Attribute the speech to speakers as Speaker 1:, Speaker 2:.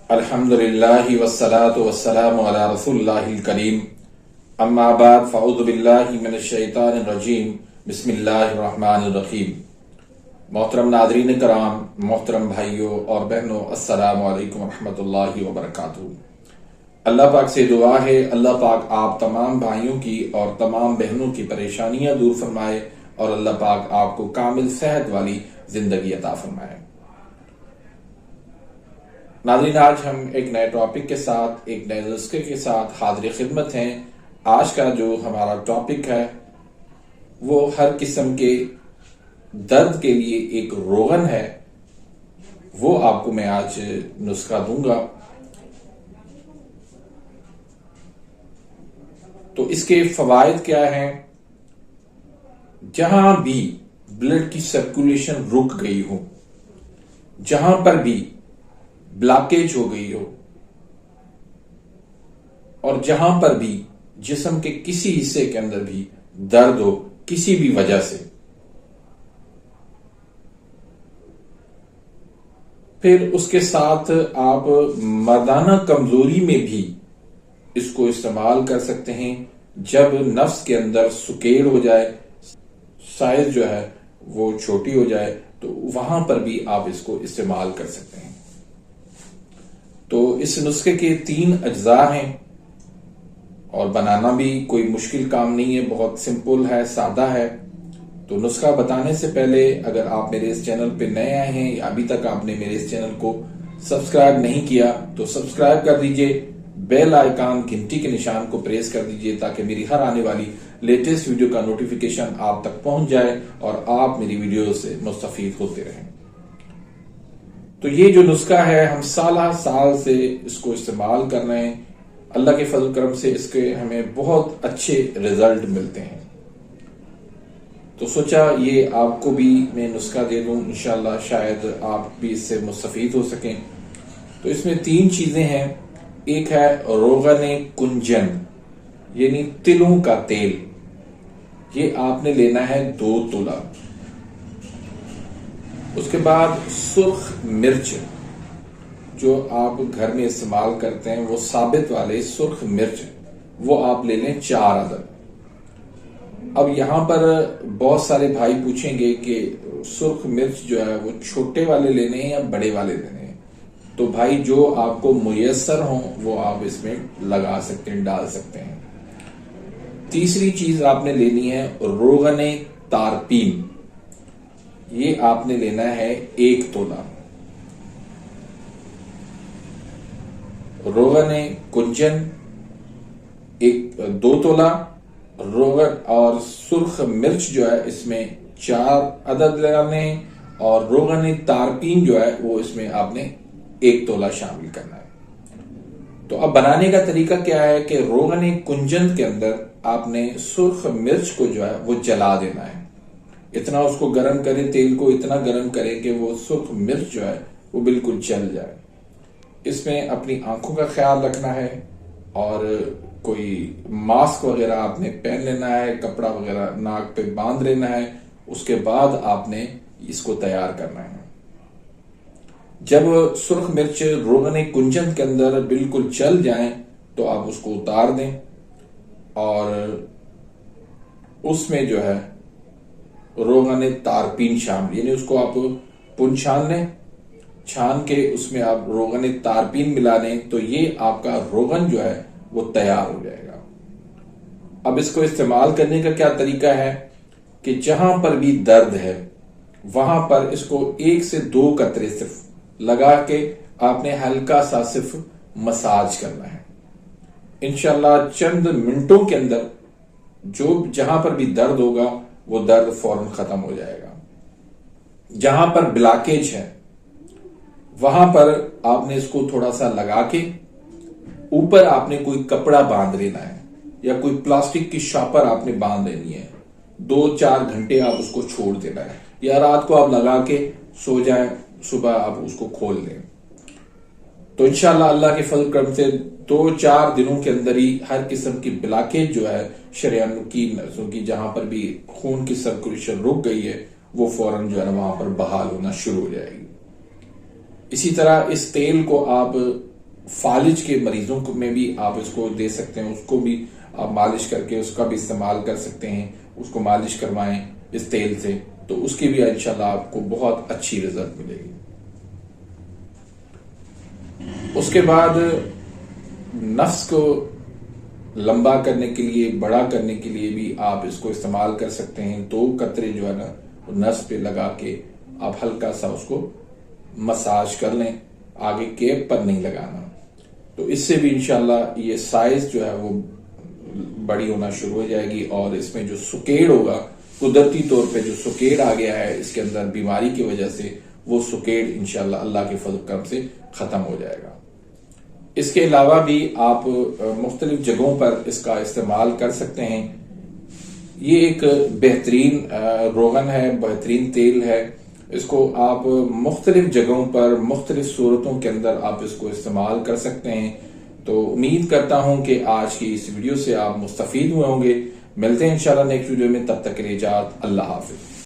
Speaker 1: अल्हम्दुलिल्लाहि वस्सलातु वस्सलामु अला रसूलिल्लाहिल करीम अम्मा बाद फ़अऊज़ु बिल्लाहि मिनश शैतानिर रजीम बिस्मिल्लाहिर रहमानिर रहीम। मोहतरम नाज़रीन कराम, मोहतरम भाइयों और बहनों, अस्सलामु अलैकुम रहमतुल्लाहि व बरकातुहू। अल्लाह पाक से दुआ है, अल्लाह पाक आप तमाम भाइयों की और तमाम बहनों की परेशानियां दूर फरमाए और अल्लाह पाक आपको कामिल सेहत वाली जिंदगी अता फरमाए। नाज़रीन, आज हम एक नए टॉपिक के साथ, एक नए नुस्खे के साथ हाजिर खिदमत हैं। आज का जो हमारा टॉपिक है वो हर किस्म के दर्द के लिए एक रोगन है। वो आपको मैं आज नुस्खा दूंगा। तो इसके फवायद क्या हैं? जहां भी ब्लड की सर्कुलेशन रुक गई हो, जहां पर भी ब्लॉकेज हो गई हो और जहां पर भी जिस्म के किसी हिस्से के अंदर भी दर्द हो किसी भी वजह से, फिर उसके साथ आप मर्दाना कमजोरी में भी इसको इस्तेमाल कर सकते हैं। जब नफ्स के अंदर सुकेड़ हो जाए, साइज जो है वो छोटी हो जाए, तो वहां पर भी आप इसको इस्तेमाल कर सकते हैं। तो इस नुस्खे के 3 अज्जा हैं और बनाना भी कोई मुश्किल काम नहीं है, बहुत सिंपल है, सादा है। तो नुस्खा बताने से पहले अगर आप मेरे इस चैनल पे नए आए हैं या अभी तक आपने मेरे इस चैनल को सब्सक्राइब नहीं किया तो सब्सक्राइब कर दीजिए, बेल आइकन घंटी के निशान को प्रेस कर दीजिए ताकि मेरी हर आने वाली लेटेस्ट वीडियो का नोटिफिकेशन आप तक पहुंच जाए और आप मेरी वीडियो से मुस्तफीद होते रहें। तो ये जो नुस्खा है, हम साल से इसको इस्तेमाल कर रहे हैं। अल्लाह के फजल करम से इसके हमें बहुत अच्छे रिजल्ट मिलते हैं। तो सोचा ये आपको भी मैं नुस्खा दे दूं, इंशाल्लाह शायद आप भी इससे मुस्तफीद हो सकें। तो इसमें 3 चीजें हैं। एक है रोगन कुंजन, यानी तिलों का तेल। ये आपने लेना है 2 तोला। उसके बाद सुर्ख मिर्च, जो आप घर में इस्तेमाल करते हैं, वो साबित वाले सुर्ख मिर्च, वो आप ले लें 4 अदद। अब यहां पर बहुत सारे भाई पूछेंगे कि सुर्ख मिर्च जो है वो छोटे वाले लेने हैं या बड़े वाले लेने हैं। तो भाई जो आपको मुयस्सर हो वो आप इसमें लगा सकते हैं, डाल सकते हैं। तीसरी चीज आपने लेनी है रोगन तारपीन। ये आपने लेना है 1 तोला। रोगन कुंजन 2 तोला। रोगन और सुर्ख मिर्च जो है इसमें 4 अदद लगाने हैं और रोगन तारपीन जो है वो इसमें आपने 1 तोला शामिल करना है। तो अब बनाने का तरीका क्या है कि रोगन कुंजन के अंदर आपने सुर्ख मिर्च को जो है वो जला देना है। इतना उसको गर्म करें, तेल को इतना गर्म करें कि वो सुर्ख मिर्च जो है वो बिल्कुल जल जाए। इसमें अपनी आंखों का ख्याल रखना है और कोई मास्क वगैरह आपने पहन लेना है, कपड़ा वगैरह नाक पे बांध लेना है। उसके बाद आपने इसको तैयार करना है। जब सुर्ख मिर्च रोगन कुंजन के अंदर बिल्कुल जल जाए तो आप उसको उतार दें और उसमें जो है रोगन तारपीन शामिल, यानी उसको आप पुन छान लें, छान के उसमें आप रोगन तारपीन मिला लें तो ये आपका रोगन जो है वो तैयार हो जाएगा। अब इसको इस्तेमाल करने का क्या तरीका है कि जहां पर भी दर्द है वहां पर इसको 1 से 2 कतरे सिर्फ लगा के आपने हल्का सा सिर्फ मसाज करना है। इंशाल्लाह चंद मिनटों के अंदर जो जहां पर भी दर्द होगा वो दर्द फौरन खत्म हो जाएगा। जहां पर ब्लॉकेज है वहां पर आपने इसको थोड़ा सा लगा के ऊपर आपने कोई कपड़ा बांध लेना है या कोई प्लास्टिक की शॉपर आपने बांध लेनी है। 2-4 घंटे आप उसको छोड़ देना है या रात को आप लगा के सो जाएं, सुबह आप उसको खोल लें। तो इंशाल्लाह अल्लाह के फजल करम से 2-4 दिनों के अंदर ही हर किस्म की ब्लॉकेज जो है शरीर की नसों की, जहां पर भी खून की सर्कुलेशन रुक गई है, वो फौरन जो है ना वहां पर बहाल होना शुरू हो जाएगी। इसी तरह इस तेल को आप फालिज के मरीजों में भी आप इसको दे सकते हैं, उसको भी आप मालिश करके उसका भी इस्तेमाल कर सकते हैं, उसको मालिश करवाएं इस तेल से, तो उसकी भी इंशाल्लाह आपको बहुत अच्छी रिजल्ट मिलेगी। उसके बाद नफ्स को लंबा करने के लिए, बड़ा करने के लिए भी आप इसको इस्तेमाल कर सकते हैं। 2 कतरे जो है ना नस पे लगा के आप हल्का सा उसको मसाज कर लें, आगे केप पर नहीं लगाना। तो इससे भी इंशाल्लाह ये साइज जो है वो बड़ी होना शुरू हो जाएगी और इसमें जो सुकेड़ होगा, कुदरती तौर पे जो सुकेड़ आ गया है इसके अंदर बीमारी की वजह से, वो सुकेड़ इंशाल्लाह अल्लाह के फजल करम से खत्म हो जाएगा। इसके अलावा भी आप मुख्तलिफ जगहों पर इसका इस्तेमाल कर सकते हैं। ये एक बेहतरीन रोगन है, बेहतरीन तेल है। इसको आप मुख्तलिफ जगहों पर मुख्तलिफ सूरतों के अंदर आप इसको इस्तेमाल कर सकते हैं। तो उम्मीद करता हूं कि आज की इस वीडियो से आप मुस्तफीद हुए होंगे। मिलते हैं इंशाल्लाह नेक्स्ट वीडियो में, तब तक के लिए इजाज़त, अल्लाह हाफिज।